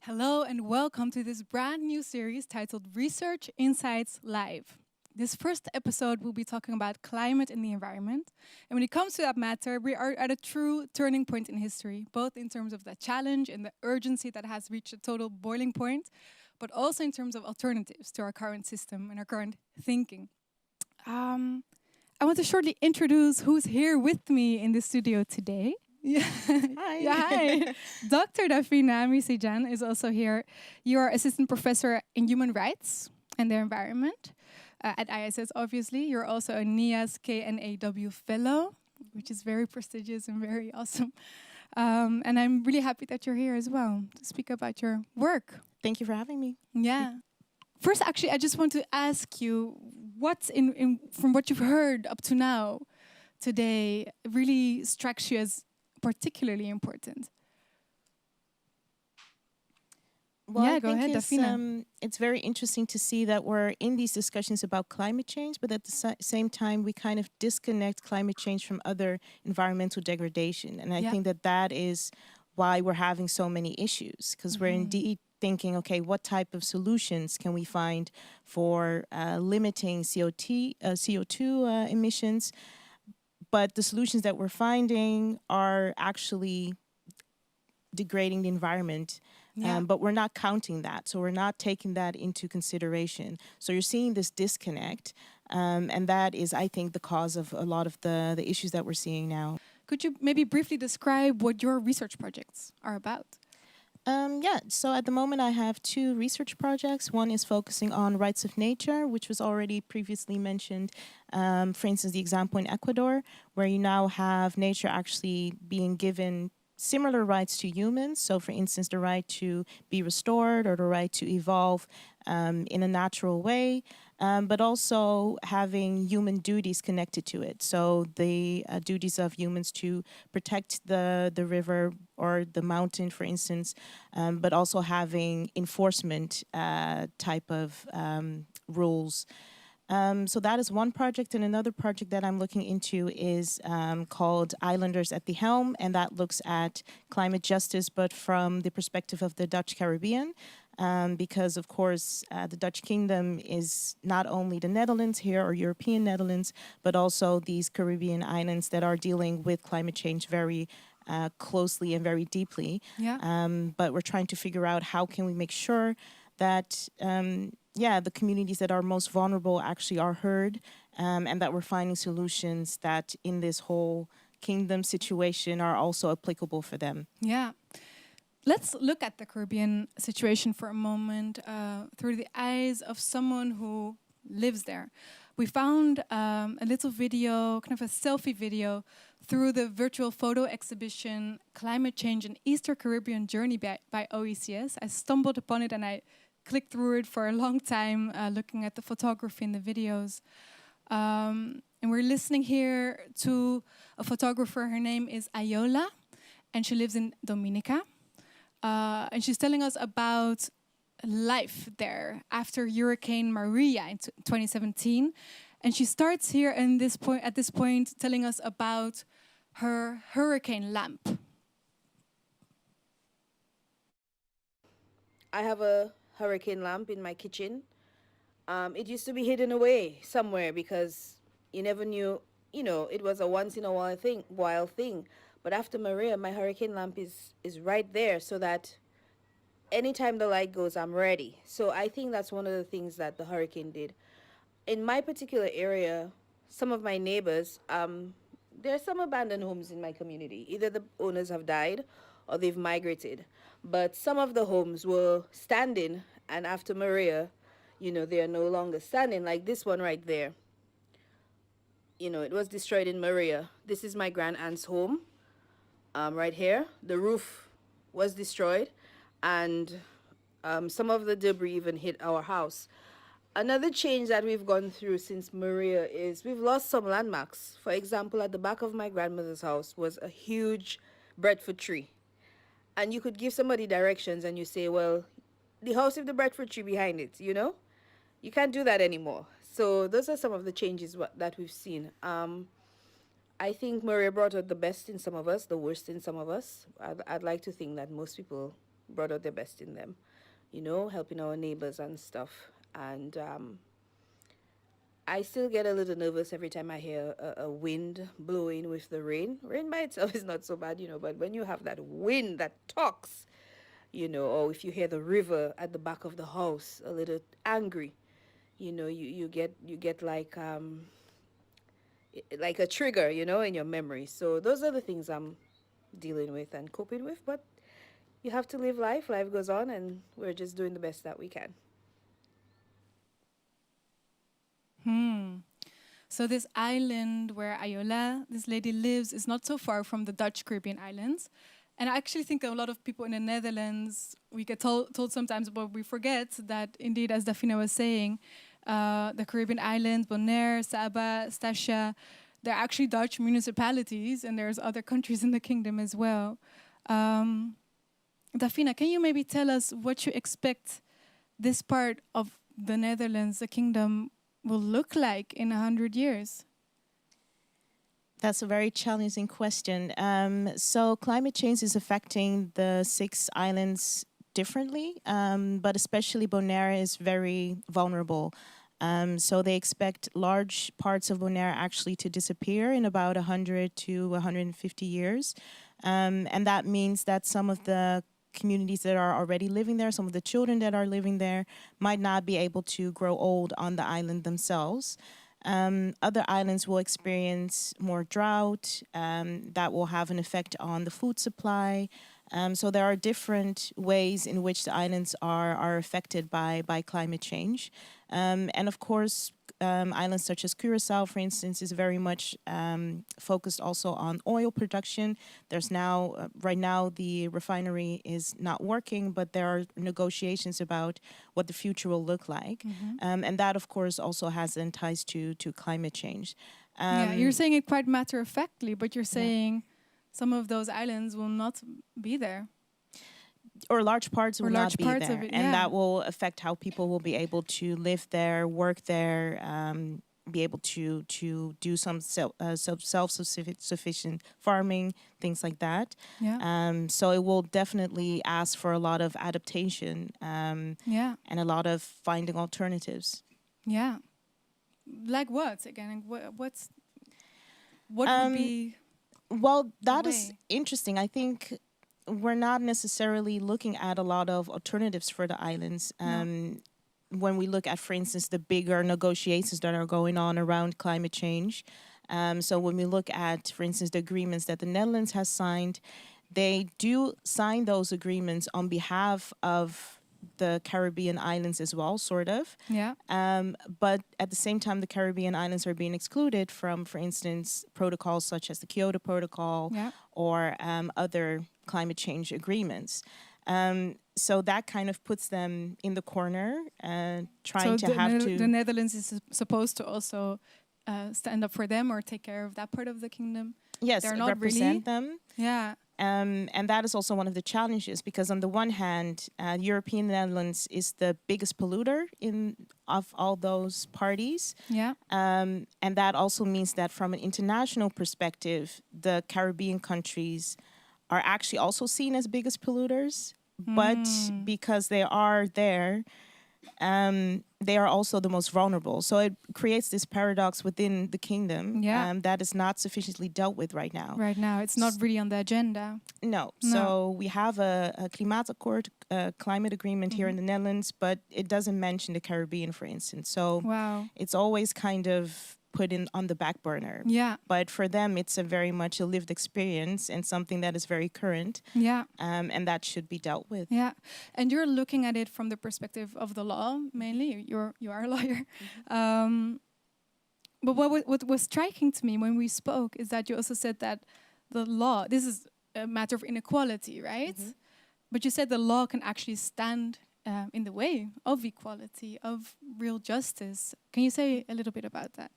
Hello and welcome to this brand new series titled Research Insights Live. This first episode will be talking about climate and the environment. And when it comes to that matter, we are at a true turning point in history, both in terms of the challenge and the urgency that has reached a total boiling point, but also in terms of alternatives to our current system and our current thinking. Um, I want to shortly introduce who's here with me in the studio today. Yeah. Hi. Yeah, hi. Dr. Daphina Misiedjan is also here. You are assistant professor in human rights and the environment at ISS, obviously. You're also a NIAS KNAW fellow, which is very prestigious and very awesome. And I'm really happy that you're here as well to speak about your work. Thank you for having me. Yeah. First, actually, I just want to ask you what's from what you've heard up to now today really strikes you as particularly important? Well, Yeah, I go think ahead, Daphina. it's very interesting to see that we're in these discussions about climate change, but at the same time, we kind of disconnect climate change from other environmental degradation. And I think that that is why we're having so many issues, because we're indeed thinking, okay, what type of solutions can we find for limiting CO2 emissions? But the solutions that we're finding are actually degrading the environment. But we're not counting that. So we're not taking that into consideration. So you're seeing this disconnect. And that is, I think, the cause of a lot of the issues that we're seeing now. Could you maybe briefly describe what your research projects are about? So at the moment I have two research projects. One is focusing on rights of nature, which was already previously mentioned. For instance, the example in Ecuador, where you now have nature actually being given similar rights to humans. So for instance, the right to be restored or the right to evolve in a natural way, but also having human duties connected to it. So the duties of humans to protect the river or the mountain, for instance, but also having enforcement type of rules. So that is one project, and another project that I'm looking into is called Islanders at the Helm, and that looks at climate justice, but from the perspective of the Dutch Caribbean, because of course the Dutch Kingdom is not only the Netherlands here or European Netherlands, but also these Caribbean islands that are dealing with climate change very closely and very deeply. But we're trying to figure out how can we make sure that the communities that are most vulnerable actually are heard, and that we're finding solutions that in this whole kingdom situation are also applicable for them. Yeah. Let's look at the Caribbean situation for a moment through the eyes of someone who lives there. We found a little video, kind of a selfie video, through the virtual photo exhibition Climate Change and Eastern Caribbean Journey by OECS. I stumbled upon it and I clicked through it for a long time, looking at the photography and the videos. And we're listening here to a photographer. Her name is Ayola, and she lives in Dominica. And she's telling us about life there after Hurricane Maria in 2017. And she starts here at this point telling us about her hurricane lamp. I have a hurricane lamp in my kitchen. It used to be hidden away somewhere because you never knew, it was a once in a while thing. But after Maria, my hurricane lamp is right there so that anytime the light goes, I'm ready. So I think that's one of the things that the hurricane did. In my particular area, some of my neighbors, there are some abandoned homes in my community. Either the owners have died or they've migrated. But some of the homes were standing, and after Maria, they are no longer standing, like this one right there. It was destroyed in Maria. This is my grand aunt's home. Right here, the roof was destroyed, and some of the debris even hit our house. Another change that we've gone through since Maria is we've lost some landmarks. For example, at the back of my grandmother's house was a huge breadfruit tree. And you could give somebody directions and you say, well, the house with the breadfruit tree behind it, You can't do that anymore. So those are some of the changes that we've seen. I think Maria brought out the best in some of us, the worst in some of us. I'd like to think that most people, brought out the best in them, you know, helping our neighbors and stuff. And I still get a little nervous every time I hear a wind blowing with the rain. Rain by itself is not so bad, you know, but when you have that wind that talks, you know, or if you hear the river at the back of the house, a little angry, you know, you get like a trigger, you know, in your memory. So those are the things I'm dealing with and coping with. But you have to live life. Life goes on, and we're just doing the best that we can. So this island where Ayola, this lady, lives is not so far from the Dutch Caribbean islands. And I actually think a lot of people in the Netherlands, we get told sometimes, but we forget that indeed, as Daphina was saying, the Caribbean islands, Bonaire, Saba, Stasha, they're actually Dutch municipalities, and there's other countries in the kingdom as well. Daphina, can you maybe tell us what you expect this part of the Netherlands, the kingdom, will look like in 100 years? That's a very challenging question. So climate change is affecting the 6 islands differently, but especially Bonaire is very vulnerable. So they expect large parts of Bonaire actually to disappear in about 100 to 150 years. And that means that some of the communities that are already living there, some of the children that are living there, might not be able to grow old on the island themselves. Other islands will experience more drought that will have an effect on the food supply. So there are different ways in which the islands are affected by climate change. And of course, islands such as Curacao, for instance, is very much focused also on oil production. There's now, right now, the refinery is not working, but there are negotiations about what the future will look like. And that, of course, also has then ties to climate change. Yeah, you're saying it quite matter-of-factly, but you're saying some of those islands will not be there. Or large parts will not be there. Of it, and that will affect how people will be able to live there, work there, be able to do some self-sufficient farming, things like that. Yeah. So it will definitely ask for a lot of adaptation and a lot of finding alternatives. Yeah. Like what, again? What would be... Well, that is interesting. I think we're not necessarily looking at a lot of alternatives for the islands. When we look at, for instance, the bigger negotiations that are going on around climate change. So when we look at, for instance, the agreements that the Netherlands has signed, they do sign those agreements on behalf of the Caribbean islands as well, sort of. Yeah. But at the same time, the Caribbean islands are being excluded from, for instance, protocols such as the Kyoto Protocol or other climate change agreements. So that kind of puts them in the corner, trying to have to... The Netherlands is supposed to also stand up for them or take care of that part of the kingdom? Yes, they're not represent really them. Yeah. And that is also one of the challenges, because on the one hand, European Netherlands is the biggest polluter of all those parties. Yeah. And that also means that from an international perspective, the Caribbean countries are actually also seen as biggest polluters. But because they are there, they are also the most vulnerable. So it creates this paradox within the kingdom that is not sufficiently dealt with right now. Right now, it's not really on the agenda. No. So we have a Klimaatakkoord, climate agreement here in the Netherlands, but it doesn't mention the Caribbean, for instance. So it's always kind of put in on the back burner. Yeah. But for them, it's a very much a lived experience and something that is very current. Yeah. And that should be dealt with. Yeah. And you're looking at it from the perspective of the law, mainly. You are a lawyer. But what was striking to me when we spoke is that you also said that the law, this is a matter of inequality, right? But you said the law can actually stand in the way of equality, of real justice. Can you say a little bit about that?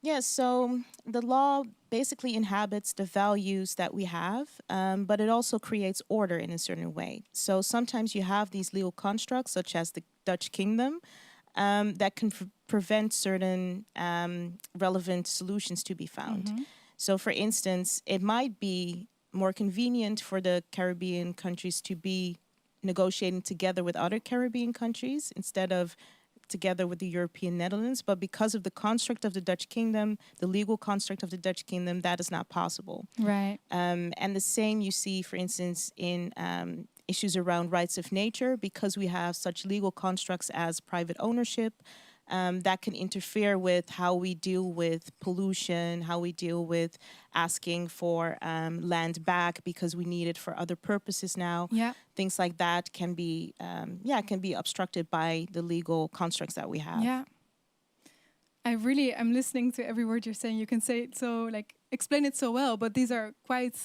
Yes, so the law basically inhabits the values that we have, but it also creates order in a certain way. So sometimes you have these legal constructs, such as the Dutch kingdom, that can prevent certain relevant solutions to be found. So for instance, it might be more convenient for the Caribbean countries to be negotiating together with other Caribbean countries instead of together with the European Netherlands. But because of the construct of the Dutch kingdom, the legal construct of the Dutch kingdom, that is not possible. Right. And the same you see, for instance, in issues around rights of nature, because we have such legal constructs as private ownership, that can interfere with how we deal with pollution, how we deal with asking for land back because we need it for other purposes now. Yeah. Things like that can be, can be obstructed by the legal constructs that we have. Yeah. I'm listening to every word you're saying. You can say it so, like, explain it so well, but these are quite,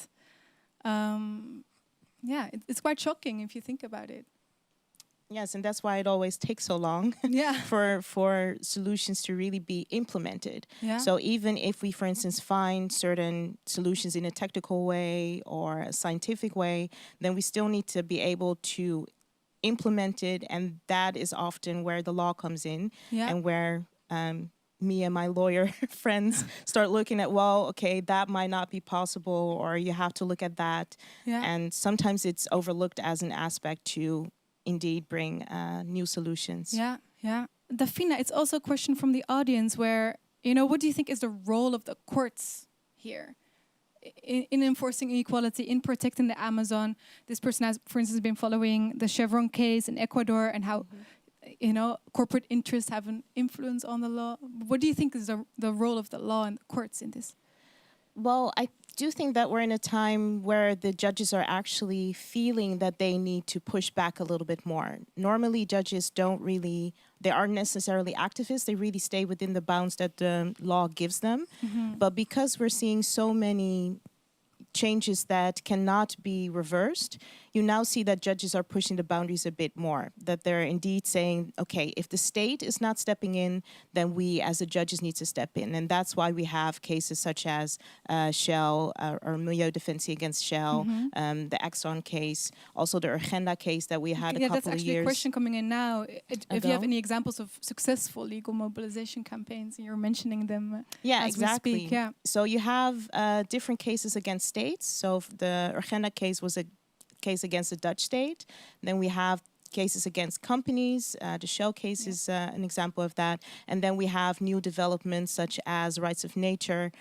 it's quite shocking if you think about it. Yes, and that's why it always takes so long for solutions to really be implemented. Yeah. So even if we, for instance, find certain solutions in a technical way or a scientific way, then we still need to be able to implement it, and that is often where the law comes in, and where me and my lawyer friends start looking at, well, okay, that might not be possible, or you have to look at that. Yeah. And sometimes it's overlooked as an aspect to indeed bring new solutions. Yeah, yeah. Daphina, it's also a question from the audience where, what do you think is the role of the courts here in enforcing equality, in protecting the Amazon? This person has, for instance, been following the Chevron case in Ecuador and how, corporate interests have an influence on the law. What do you think is the role of the law and the courts in this? Well, I do think that we're in a time where the judges are actually feeling that they need to push back a little bit more. Normally, judges they aren't necessarily activists. They really stay within the bounds that the law gives them. Mm-hmm. But because we're seeing so many changes that cannot be reversed, you now see that judges are pushing the boundaries a bit more, that they're indeed saying, okay, if the state is not stepping in, then we as the judges need to step in. And that's why we have cases such as Shell or Milieudefensie against Shell, the Exxon case, also the Urgenda case that we had a couple of years. That's actually a question coming in now. If you have any examples of successful legal mobilization campaigns, and you're mentioning them as exactly. we speak. Yeah. So you have different cases against states. So the Urgenda case was a case against the Dutch state. Then we have cases against companies. The Shell case is an example of that. And then we have new developments such as rights of nature.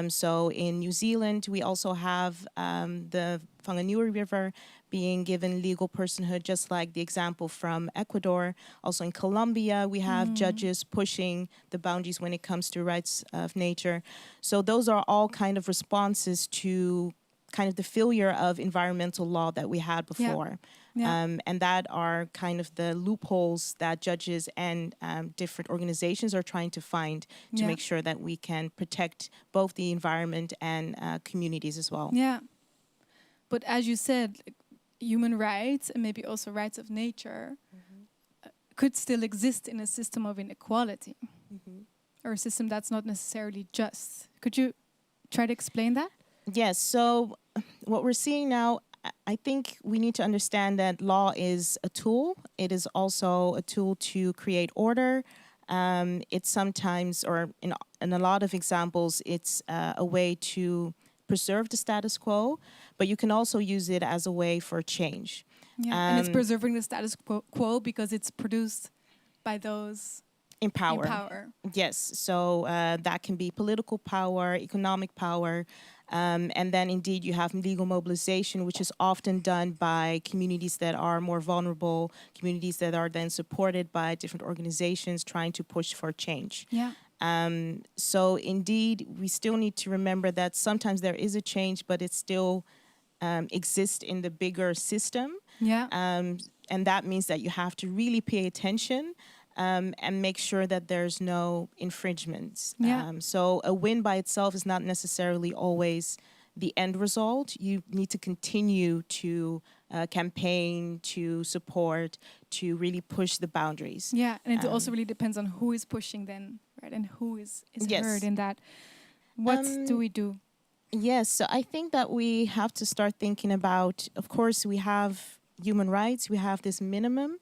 So in New Zealand, we also have the Whanganui River being given legal personhood, just like the example from Ecuador. Also in Colombia, we have judges pushing the boundaries when it comes to rights of nature. So those are all kind of responses to kind of the failure of environmental law that we had before. And that are kind of the loopholes that judges and different organizations are trying to find to make sure that we can protect both the environment and communities as well. Yeah. But as you said, human rights and maybe also rights of nature could still exist in a system of inequality or a system that's not necessarily just. Could you try to explain that? Yes. So what we're seeing now, I think we need to understand that law is a tool. It is also a tool to create order. It's sometimes, or in a lot of examples, it's a way to preserve the status quo, but you can also use it as a way for change. Yeah, and it's preserving the status quo because it's produced by those in power. Yes, so that can be political power, economic power, and then indeed you have legal mobilization, which is often done by communities that are more vulnerable, communities that are then supported by different organizations trying to push for change. Yeah. So indeed, we still need to remember that sometimes there is a change, but it still exists in the bigger system. Yeah. And that means that you have to really pay attention and make sure that there's no infringements. Yeah. So a win by itself is not necessarily always the end result. You need to continue to campaign, to support, to really push the boundaries. Yeah, and it also really depends on who is pushing then, right? And who is heard in that. What do we do? Yes, so I think that we have to start thinking about, of course, we have human rights, we have this minimum,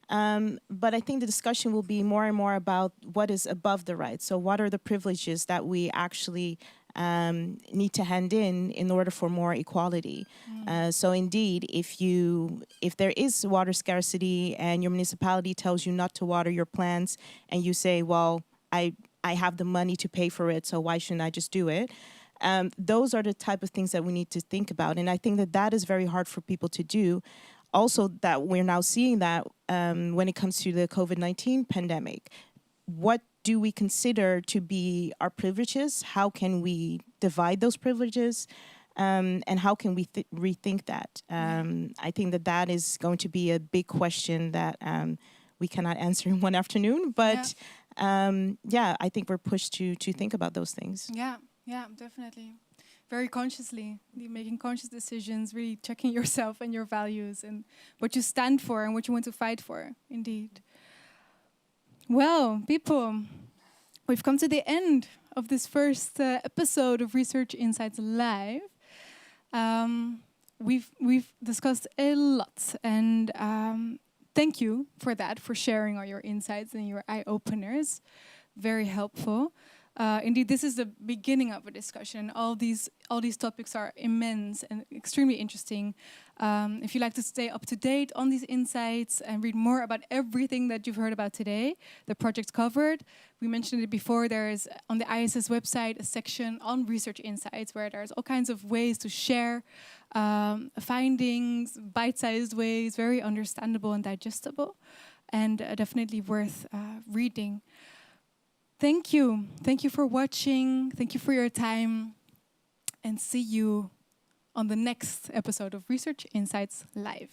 but I think the discussion will be more and more about what is above the rights. So what are the privileges that we actually need to hand in order for more equality. So indeed, if there is water scarcity and your municipality tells you not to water your plants, and you say, well, I have the money to pay for it, so why shouldn't I just do it? Those are the type of things that we need to think about. And I think that that is very hard for people to do. Also, that we're now seeing that when it comes to the COVID-19 pandemic, what do we consider to be our privileges? How can we divide those privileges? And how can we rethink that? I think that that is going to be a big question that we cannot answer in one afternoon. But yeah, I think we're pushed to think about those things. Yeah, yeah, definitely. Very consciously, making conscious decisions, really checking yourself and your values and what you stand for and what you want to fight for, indeed. Well, people, we've come to the end of this first episode of Research Insights Live. We've discussed a lot, and thank you for that, for sharing all your insights and your eye-openers. Very helpful. Indeed, this is the beginning of a discussion. All these topics are immense and extremely interesting. If you'd like to stay up to date on these insights and read more about everything that you've heard about today, the project covered, we mentioned it before, there is on the ISS website a section on research insights where there's all kinds of ways to share findings, bite-sized ways, very understandable and digestible, and definitely worth reading. Thank you. Thank you for watching. Thank you for your time. And see you on the next episode of Research Insights Live.